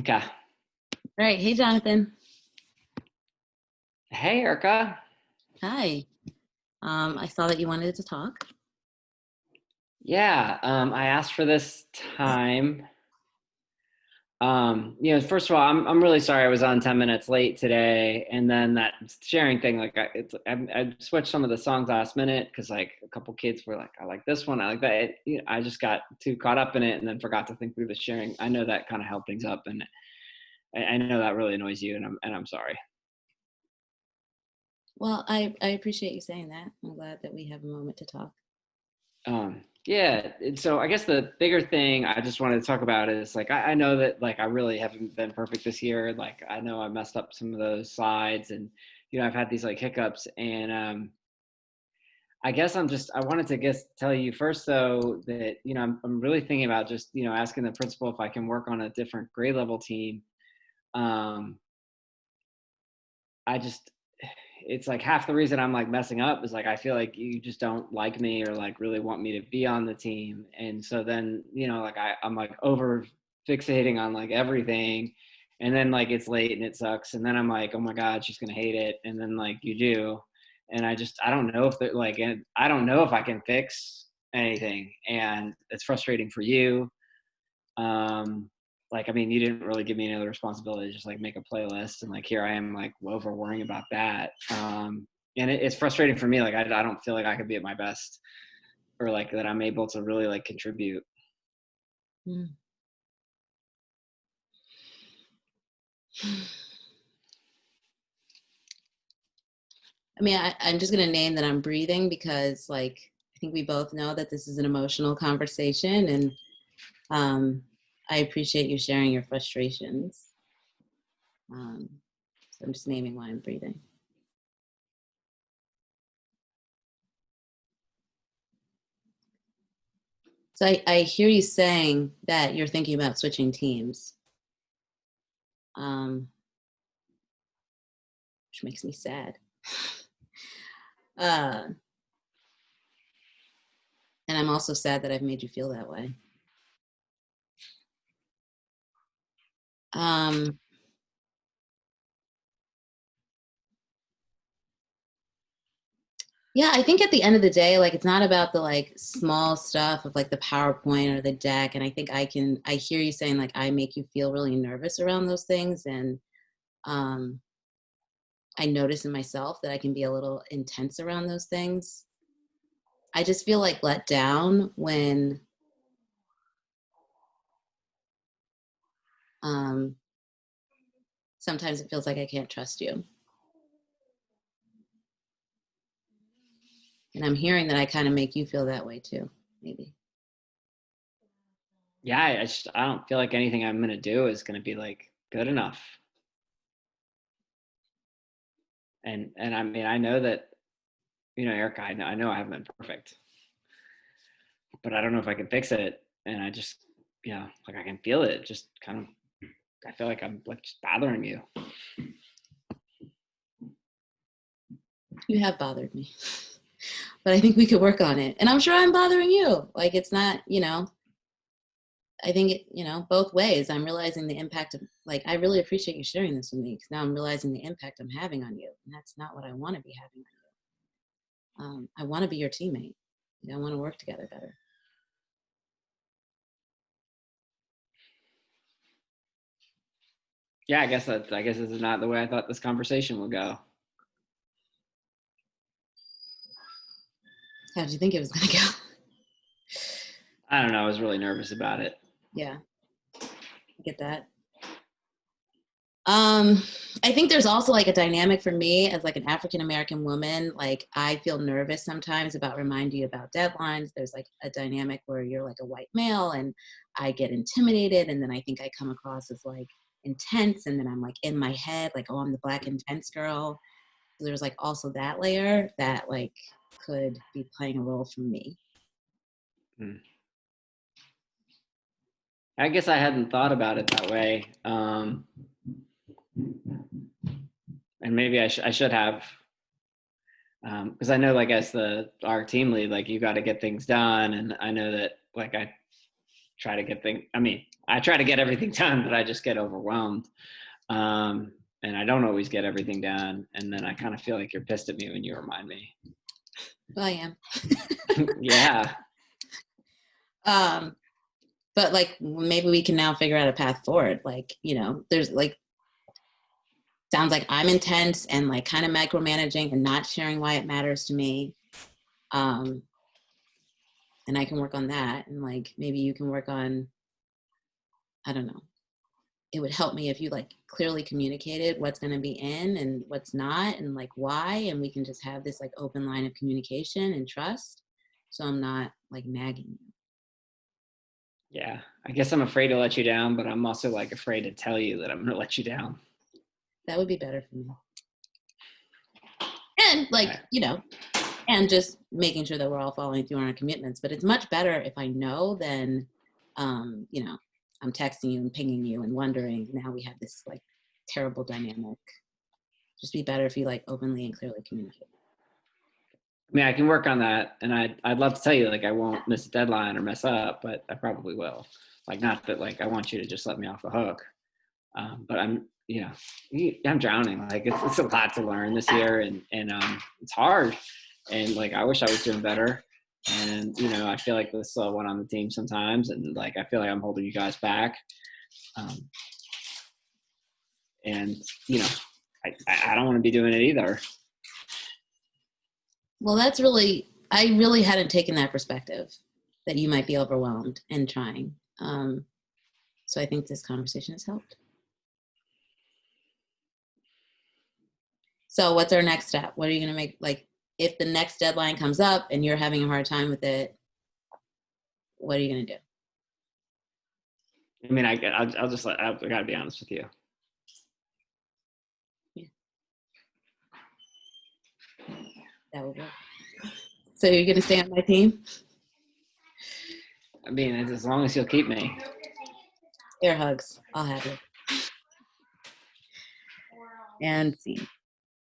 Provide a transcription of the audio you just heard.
Okay. All right. Hey, Jonathan. Hey, Erica. Hi. I saw that you wanted to talk. Yeah, I asked for this time. First of all, I'm really sorry I was on 10 minutes late today, and then that sharing thing, like I switched some of the songs last minute because like a couple kids were like, I like this one, I like that. I just got too caught up in it and then forgot to think through the sharing. I know that kind of held things up, and I know that really annoys you, and I'm sorry. Well, I appreciate you saying that. I'm glad that we have a moment to talk. Yeah, and so I guess the bigger thing I just wanted to talk about is like I know that like I really haven't been perfect this year. Like I know I messed up some of those slides, and I've had these like hiccups, and I guess I wanted to tell you first though that I'm really thinking about just asking the principal if I can work on a different grade level team. Um, I just it's like half the reason I'm like messing up is like I feel like you just don't like me or like really want me to be on the team. And so then, like I'm like over fixating on like everything. And then like it's late and it sucks. And then I'm like, oh my God, she's gonna hate it. And then like you do. And I don't know if they're like I don't know if I can fix anything. And it's frustrating for you. um like I mean you didn't really give me any other responsibility, just like make a playlist, and like here I am like over worrying about that. And it's frustrating for me, like I don't feel like I could be at my best, or like that I'm able to really like contribute. Mm. I mean, I'm just going to name that I'm breathing because, like, I think we both know that this is an emotional conversation, and um, I appreciate you sharing your frustrations. So I'm just naming why I'm breathing. So I hear you saying that you're thinking about switching teams, which makes me sad. Uh, and I'm also sad that I've made you feel that way. Um, yeah, I think at the end of the day, like it's not about the like small stuff of like the PowerPoint or the deck. And I think I hear you saying like I make you feel really nervous around those things. And um, I notice in myself that I can be a little intense around those things. I just feel like let down when um, sometimes it feels like I can't trust you. And I'm hearing that I kind of make you feel that way too, maybe. Yeah, I don't feel like anything I'm gonna do is gonna be like good enough. And I mean I know that, Erica, I know I haven't been perfect, but I don't know if I can fix it. And I just, like I can feel it just kind of, I feel like I'm like just bothering you. You have bothered me, but I think we could work on it. And I'm sure I'm bothering you. Like it's not, I think it, both ways. I'm realizing the impact of, like, I really appreciate you sharing this with me because now I'm realizing the impact I'm having on you. And that's not what I want to be having on you. I want to be your teammate. I want to work together better. Yeah, I guess this is not the way I thought this conversation would go. How did you think it was going to go? I don't know. I was really nervous about it. Yeah, I get that. I think there's also like a dynamic for me as like an African American woman. Like I feel nervous sometimes about reminding you about deadlines. There's like a dynamic where you're like a white male and I get intimidated, and then I think I come across as like intense, and then I'm like in my head like, oh, I'm the black intense girl. So there's like also that layer that like could be playing a role for me. Hmm. I guess I hadn't thought about it that way. And maybe I should have, because I know like as our team lead, like you got to get things done, and I know that like I try to get things. I mean, I try to get everything done, but I just get overwhelmed. And I don't always get everything done. And then I kind of feel like you're pissed at me when you remind me. Well, I am. Yeah. But like, maybe we can now figure out a path forward. Like, you know, there's like, sounds like I'm intense and like kind of micromanaging and not sharing why it matters to me. And I can work on that. And like, maybe you can work on, I don't know. It would help me if you like clearly communicated what's going to be in and what's not and like why. And we can just have this like open line of communication and trust. So I'm not like nagging you. Yeah. I guess I'm afraid to let you down, but I'm also like afraid to tell you that I'm going to let you down. That would be better for me. And like, Right. you know, and just making sure that we're all following through on our commitments. But it's much better if I know than, you know, I'm texting you and pinging you and wondering. Now we have this like terrible dynamic. Just be better if you like openly and clearly communicate. I mean, I can work on that, and I'd love to tell you like I won't miss a deadline or mess up, but I probably will. Like, not that like I want you to just let me off the hook, but I'm, you know, I'm drowning. Like it's a lot to learn this year, and it's hard, and like I wish I was doing better, and you know I feel like this one on the team sometimes, and like I feel like I'm holding you guys back, and you know I don't want to be doing it either. Well, that's really, I really hadn't taken that perspective that you might be overwhelmed and trying. So I think this conversation has helped. So what's our next step? What are you going to make? Like, if the next deadline comes up and you're having a hard time with it, what are you going to do? I mean, I'll just I gotta be honest with you. Yeah. That will work. So you're going to stay on my team? I mean, as long as you'll keep me. Air hugs. I'll have you. And see.